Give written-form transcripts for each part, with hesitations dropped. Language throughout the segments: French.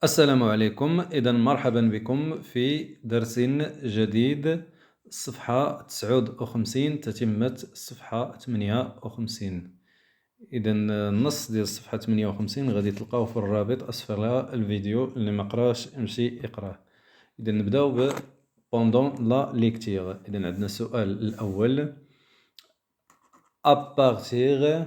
السلام عليكم. إذا مرحبا بكم في درس جديد. الصفحة 59 تتمة الصفحة 58. إذا النص ديال الصفحة 58 غادي تلقاوه في الرابط أسفل الفيديو. اللي ما قراش امشي اقراه. إذا نبداو ب pendant la lecture. إذا عندنا السؤال الأول à partir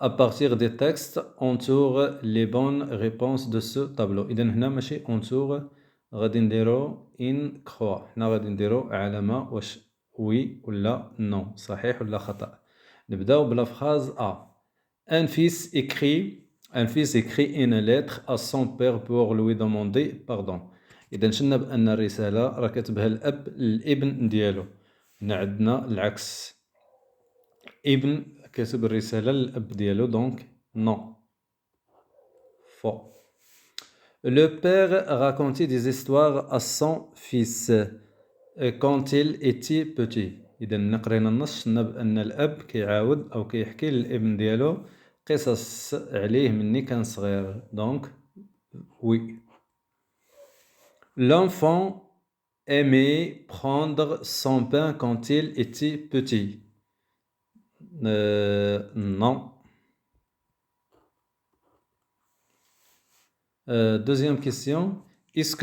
À partir des textes, entoure les bonnes réponses de ce tableau. إذا هنا ماشي entoure، غادي نديرو in croix. حنا غادي نديرو علامة واش وي ولا نو، صحيح ولا خطأ. نبداو بلا phrase A. Un fils écrit une lettre à son père pour lui demander pardon. إذا شفنا بأن الرسالة راه كتبها الأب للابن ديالو. هنا عندنا العكس، ابن كاتب الرسالة للأب ديالو، دونك نو فو. Le père racontait des histoires à son fils quand il était petit. إذا ملي قرينا النص شفنا بأن الأب كيعاود أو كيحكي للابن ديالو قصص عليه مني كان صغير، دونك وي. L'enfant aimait prendre son pain quand il était petit. Non. Deuxième question. Est-ce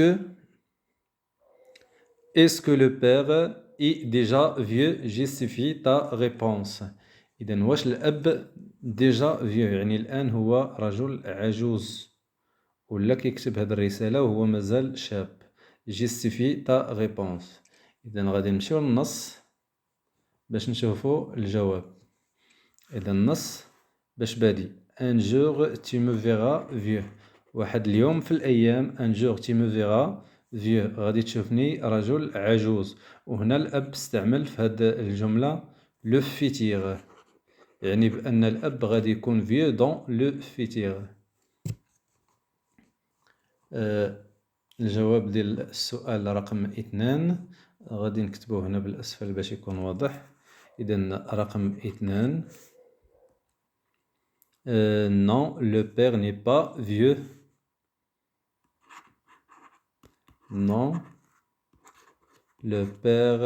que le père est déjà vieux? Justifie ta réponse. إذا واش الأب ديجا فيو يعني الآن هو رجل عجوز ولا كيكتب هاد الرسالة وهو مازال شاب؟ Justifie ta réponse. إذا غادي نمشيو للنص باش نشوفو الجواب. إذا النص باش بادي Un jour tu me verras vieux. واحد اليوم في الأيام un jour tu me verras vieux غادي تشوفني رجل عجوز. وهنا الأب استعمل في هاد الجملة لو فيتير، يعني بأن الأب غادي يكون vieux dans لو فيتير. الجواب ديال السؤال رقم 2 غادي نكتبوه هنا بالأسفل باش يكون واضح. إذا رقم 2 non, le père n'est pas vieux. Non, le père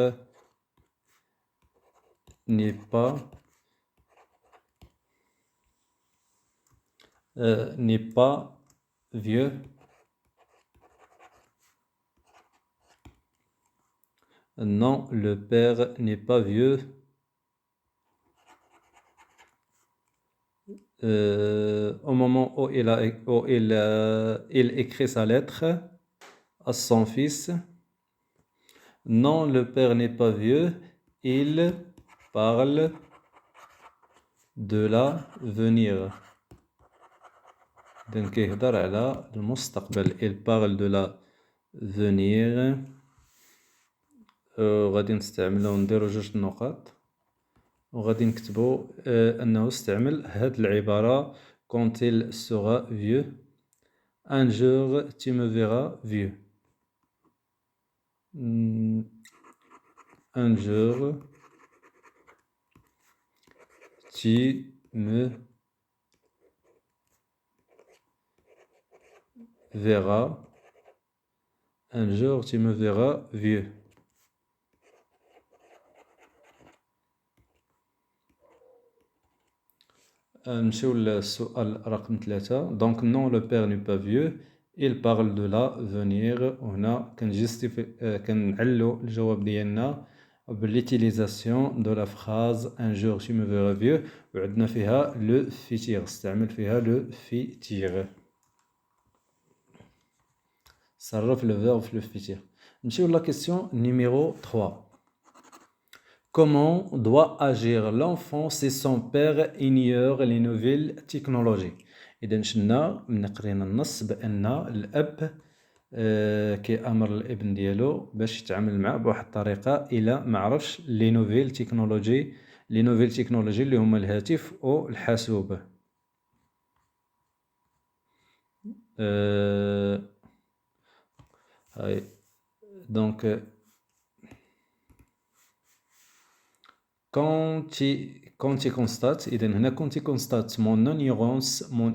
n'est pas vieux. Non, le père n'est pas vieux. Au moment où il écrit sa lettre à son fils. Non, le père n'est pas vieux. Il parle de l'avenir. إذن كيهضر على المستقبل. Il parle de l'avenir. غادي نستعملو نديرو جوج نقاط وغادي نكتبو أنه استعمل هاد العبارة quand il sera vieux. Un jour tu me verras vieux. Un jour tu me verras. Un jour tu me verras vieux. نمشيو للسؤال رقم 3. Donc non, le père n'est pas vieux. Il parle de l'avenir. وهنا كنعلو الجواب ديالنا بالutilisation de la phrase un jour tu me verras vieux وعندنا فيها le futur، استعمل فيها le futur، صرف le verbe في le futur. نمشيو la question numéro 3. Comment doit agir l'enfant si son père ignore les nouvelles technologies؟ إذا شفنا من قرينا النص بأن الأب كيأمر الابن ديالو باش يتعامل معاه بواحد الطريقة إلا ما عرفش لي نوفيل تكنولوجي اللي هما الهاتف أو الحاسوب. دونك quand tu constates إذا هنا quand tu constates mon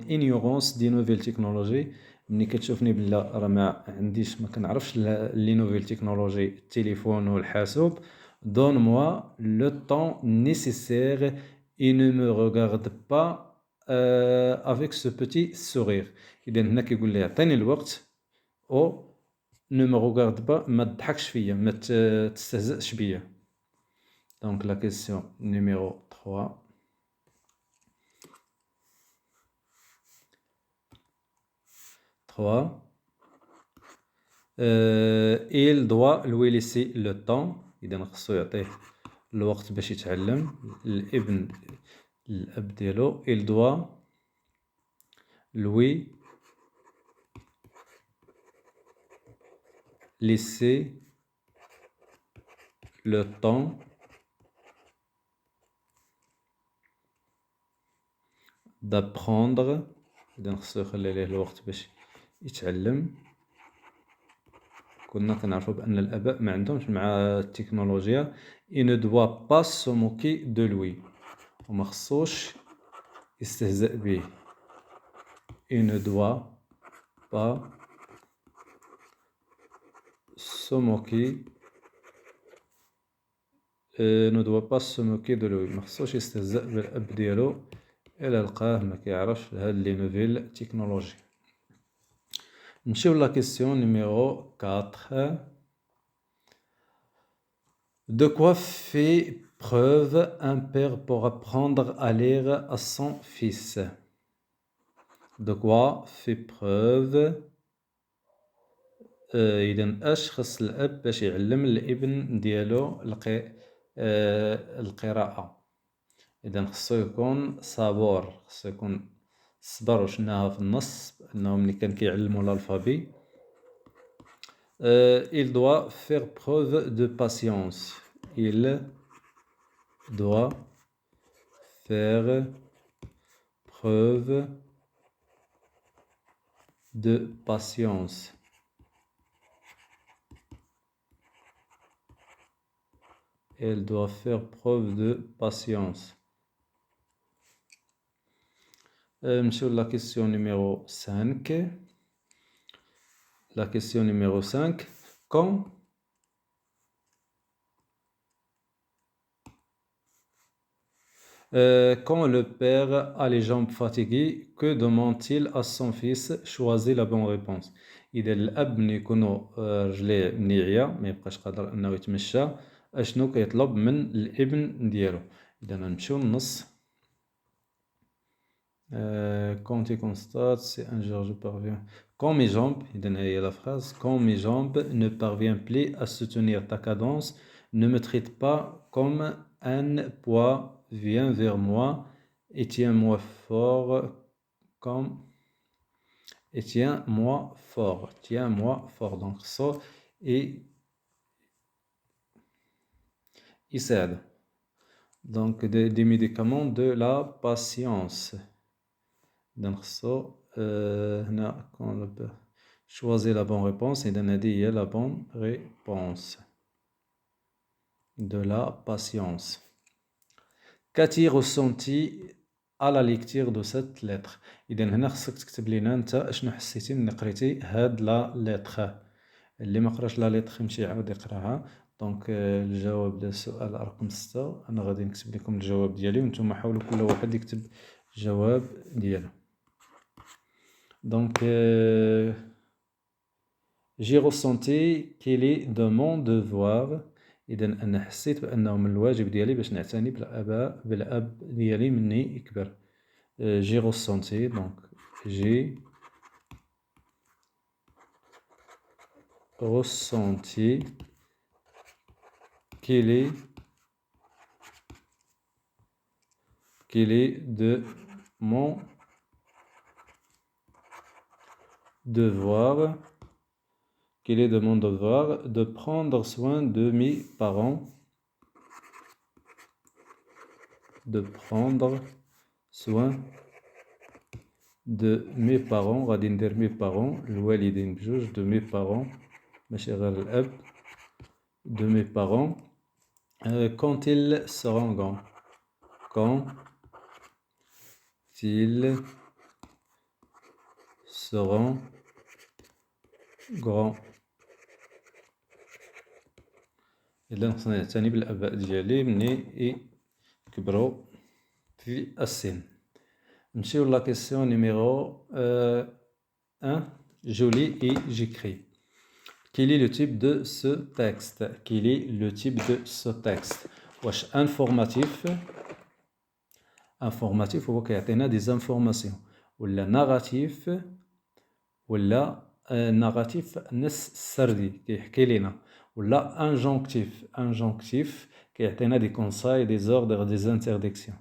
ignorance des nouvelles technologies ملي كتشوفني بلا راه ما عنديش ما كنعرفش لي نوفيل تكنولوجي التليفون والحاسوب donne-moi le temps nécessaire et ne me regarde pas avec ce petit sourire. إذا هنا كيقول لي عطيني الوقت او ne me regarde pas ما تضحكش فيا ما تستهزئش بيا. Donc la question numéro 3. Il doit lui laisser le temps. إذا خصو يعطيه الوقت باش يتعلم. الأب ديالو il doit lui laisser le temps d'apprendre. إذا خصو يخلي ليه الوقت باش يتعلم. كنا كنعرفوا بأن الآباء ما عندهمش مع التكنولوجيا. il ne doit pas se moquer de lui. وما خصوش يستهزأ به. il ne doit pas se moquer de lui. ما خصوش يستهزأ بالأب ديالو إلا لقاه ما كيعرفش هاد لي نوفيل تكنولوجي. نمشيو لا كيسيون نيميرو 4. De quoi fait preuve un père pour apprendre à lire à son fils? De quoi fait preuve إذا أش خص الأب باش يعلم الابن ديالو القراءة. إذا خصو يكون صبور، خصو يكون صبر وشناها في النص أنه ملي كان كيعلمو الألفابي. il doit faire preuve de patience. Il doit faire preuve de patience. Elle doit faire preuve de patience. Sur la question numéro 5. La question numéro 5. Quand le père a les jambes fatiguées, que demande-t-il à son fils? Choisis la bonne réponse. إذا الأب ملي يكونوا رجليه منيعية ما يبقاش قادر أنه يتمشى، أشنو كيطلب من الابن ديالو؟ إذا نمشيو للنص. Quand tu constates, c'est un jour je parviens. Quand mes jambes, إذا هي la phrase. Quand mes jambes ne parviennent plus à soutenir ta cadence, ne me traite pas comme un poids. Viens vers moi et tiens-moi fort tiens-moi fort. Donc ça et يساعد. Donc des médicaments de la patience. Donc ça هنا choisir la bonne réponse. إذا هذه هي la bonne réponse. De la patience. Qu'as-tu ressenti à la lecture de cette lettre? إذا هنا خصك تكتب لينا أنت أشنو حسيتي ملي قريتي هاد لا لتر. اللي ما قراش لا لتر يمشي يعاود يقراها. دونك الجواب ديال السؤال رقم 6. أنا غادي نكتب لكم الجواب ديالي وانتم حاولوا كل واحد يكتب الجواب ديالو. دونك j'ai ressenti qu'il est de mon devoir. إذا أنا حسيت بأنه من الواجب ديالي باش نعتني بالأب ديالي مني يكبر. j'ai ressenti. Donc j'ai ressenti qu'il est de mon devoir de prendre soin de mes parents. De prendre soin de mes parents. غادي ندير mes parents الوالدين بجوج. de mes parents ماشي غير الأب. de mes parents quand ils seront grands. Quand ils seront grand. إذا خصنا نعتني بالآباء ديالي ملي يكبروا في السن. نمشيو لا كيسيون نيميرو 1. Je lis et j'écris. Quel est le type de ce texte? Quel est le type de ce texte? واش informatif هو كيعطينا des informations ولا narratif ولا narratif نص سردي كيحكي لينا ولا injonctif كيعطينا des conseils des ordres des interdictions.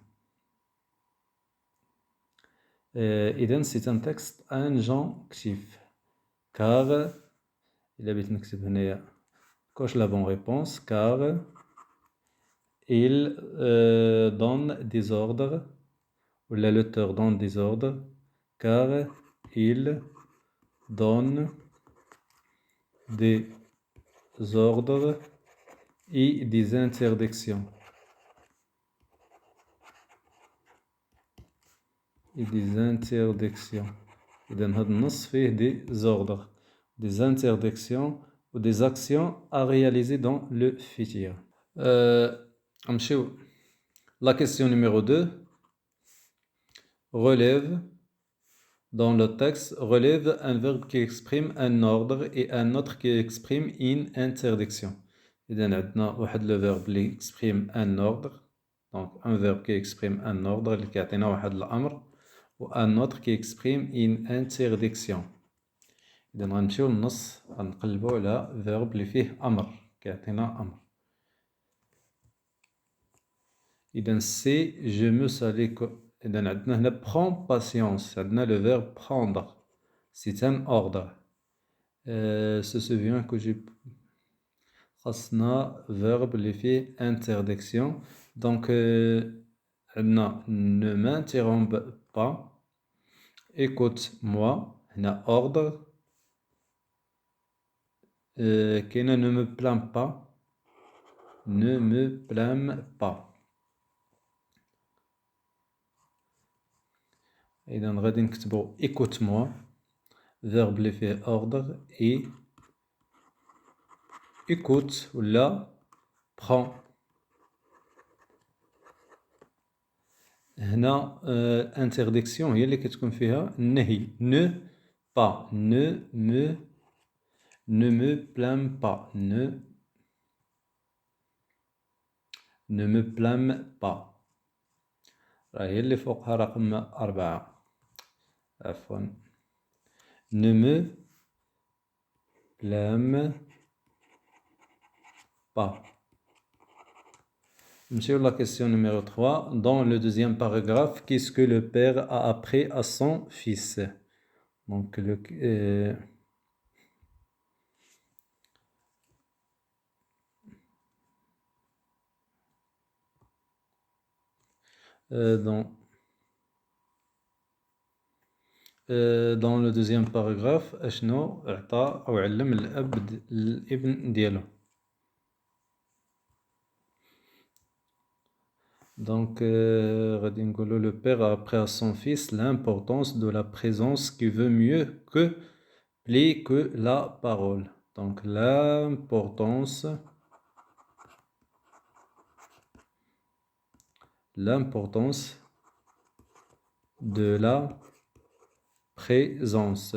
إذن c'est un texte injonctif car إلا بغيت نكتب هنايا coche la bonne réponse car il donne des ordres ولا l'auteur donne des ordres car il donne des ordres et des interdictions. إذن هذا النص فيه des ordres, des interdictions ou des actions à réaliser dans le futur. La question numéro 2. Relève. Dans le texte, relève un verbe qui exprime un ordre et un autre qui exprime une interdiction. إذن عندنا واحد le verbe اللي exprime un ordre, donc un verbe qui exprime un ordre اللي كيعطينا واحد الأمر و un autre qui exprime une interdiction. إذن غنمشيو للنص غنقلبو على verbe اللي فيه أمر كيعطينا أمر. إذن سي je me salue. إذن عندنا هنا prends patience عندنا le verbe prendre c'est un ordre. Se souvient que j'ai خاصنا verbe اللي فيه interdiction donc عندنا ne m'interromps pas écoute-moi هنا ordre. كاينه ne me plains pas إذا غادي نكتبو écoute-moi verbe اللي فيه ordre et écoute ولا prends. هنا interdiction هي اللي كتكون فيها النهي ne me plains pas ne me plains pas راه هي اللي فوقها رقم 4 عفوا ne me plains pas. Monsieur, la question numéro 3. Dans le deuxième paragraphe, qu'est-ce que le père a appris à son fils? Donc, dans le deuxième paragraphe أشنو أعطى أو علم الأب الابن ديالو. Donc غادي نقولو le père a appris à son fils l'importance de la présence qui veut mieux que la parole. Donc l'importance de la présence.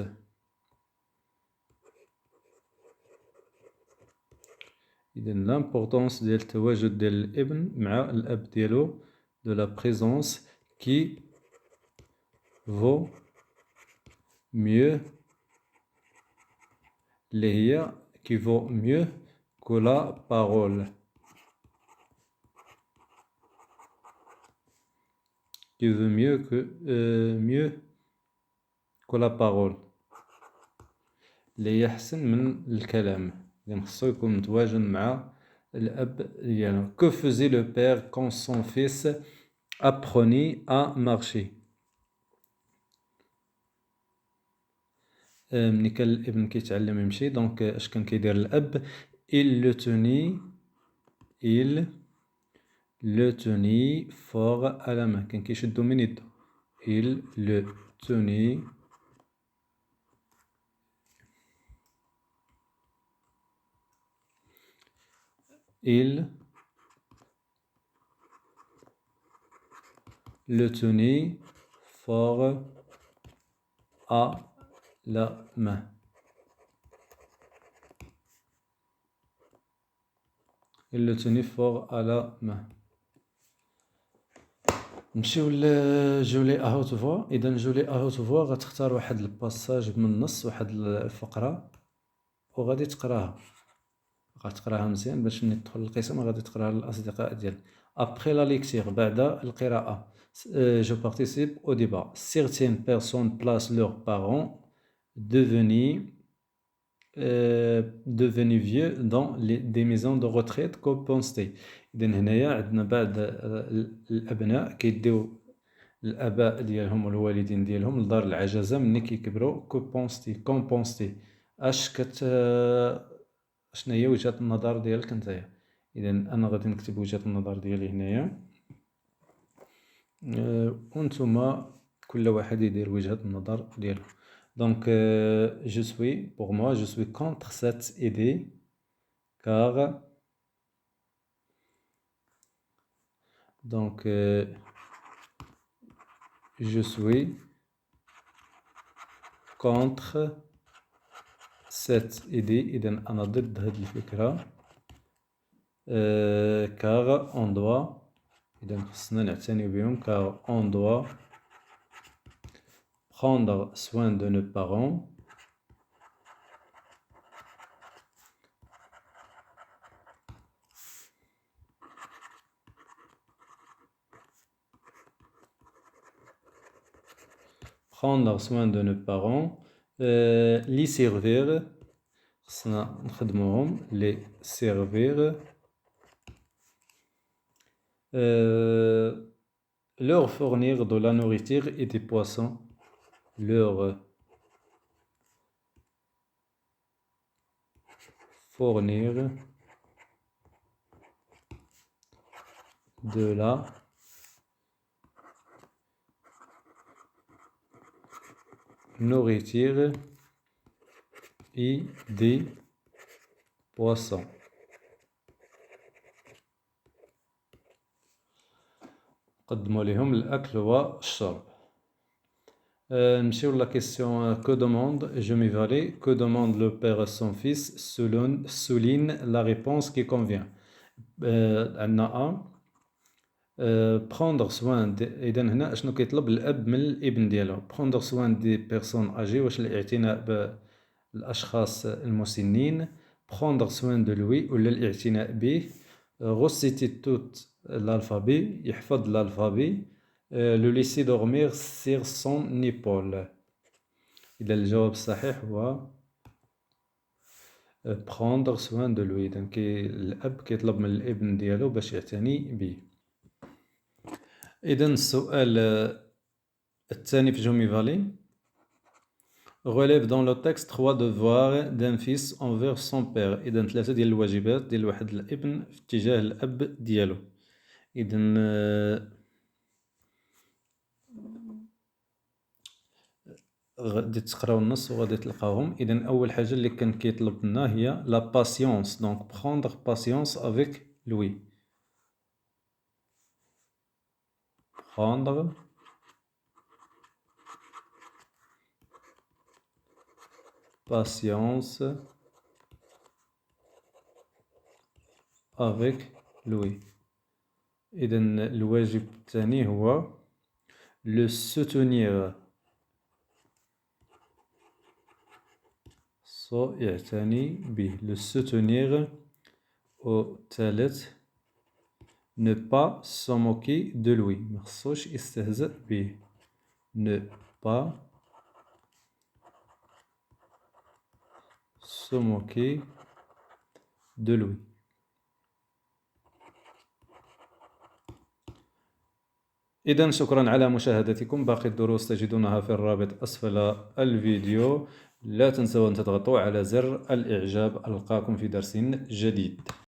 إذن l'importance ديال التواجد ديال الابن مع الأب ديالو de la présence qui vaut mieux اللي هي qui vaut mieux que la parole. Qui veut mieux que la parole اللي هي أحسن من الكلام. إذن خصو يكون متواجد مع الأب ديالو. Que faisait le père quand son fils apprenait à marcher? ملي كان الابن كيتعلم يمشي دونك اش كان كيدير الأب؟ il le tenait fort à la main. كان كيشدو من يدو. il le tenait Il le tenait fort à la main. Il le tenait fort à la main. نمشيو لجولي ا هوت فوا. اذا جولي ا هوت فوا غتختار واحد الباساج من النص، واحد الفقره، وغادي غتقراها مزيان باش ملي تدخل القسم غادي تقراها للاصدقاء ديالك. ابخي لا ليكتير، بعد القراءه. je participe au débat. Certaines personnes placent leurs parents devenus vieux dans des maisons de retraite. qu'en penses-tu؟ إذا هنايا عندنا بعض الأبناء كيديو الآباء ديالهم والوالدين ديالهم لدار العجزة ملي كيكبروا. كون بونستي، شنو هي وجهة النظر ديالك نتايا؟ إذا أنا غادي نكتب وجهة النظر ديالي هنايا، وانتوما كل واحد يدير وجهة النظر ديالو. Donc, pour moi, je suis contre cette idée, car je suis contre cette idée. إذا أنا ضد هذه الفكرة. car on doit، إذا خصنا نعتني بهم، car on doit prendre soin de nos parents les servir، خصنا نخدموهم، les servir، leur fournir de la nourriture et des poissons، leur fournir de la nourriture et des poissons. قدموا لهم الأكل والشرب. نمشيو لا كيسيون que demande je m'évalue. Que demande le père à son fils؟ souligne la réponse qui convient. عندنا prendre soin إذا هنا أشنو كيطلب الأب من الابن ديالو؟ prendre soin des personnes âgées، واش الاعتناء بالأشخاص المسنين، prendre soin de lui ولا الاعتناء به، reciter tout l'alphabet، يحفظ الألفابي، le laisser dormir sur son épaule. إذا الجواب الصحيح هو prendre soin de lui. إذا الأب كيطلب من الابن ديالو باش يعتني به. إذا السؤال الثاني في جومي فالي. relève dans le texte 3 devoirs d'un fils envers son père. إذا 3 ديال الواجبات ديال واحد الابن في اتجاه الأب ديالو. إذا غادي تقراو النص وغادي تلقاوهم. إذا أول حاجة اللي كان كيطلب لنا هي لا باسيونس. دونك prendre patience avec lui. prendre patience avec lui. إذا الواجب الثاني هو le soutenir. يعتني به، le soutenir. والثالث ne pas se moquer de lui، مخصوش يستهزأ به، ne pas se moquer de lui. إذا شكرا على مشاهدتكم. باقي الدروس تجدونها في الرابط أسفل الفيديو. لا تنسوا أن تضغطوا على زر الإعجاب. ألقاكم في درس جديد.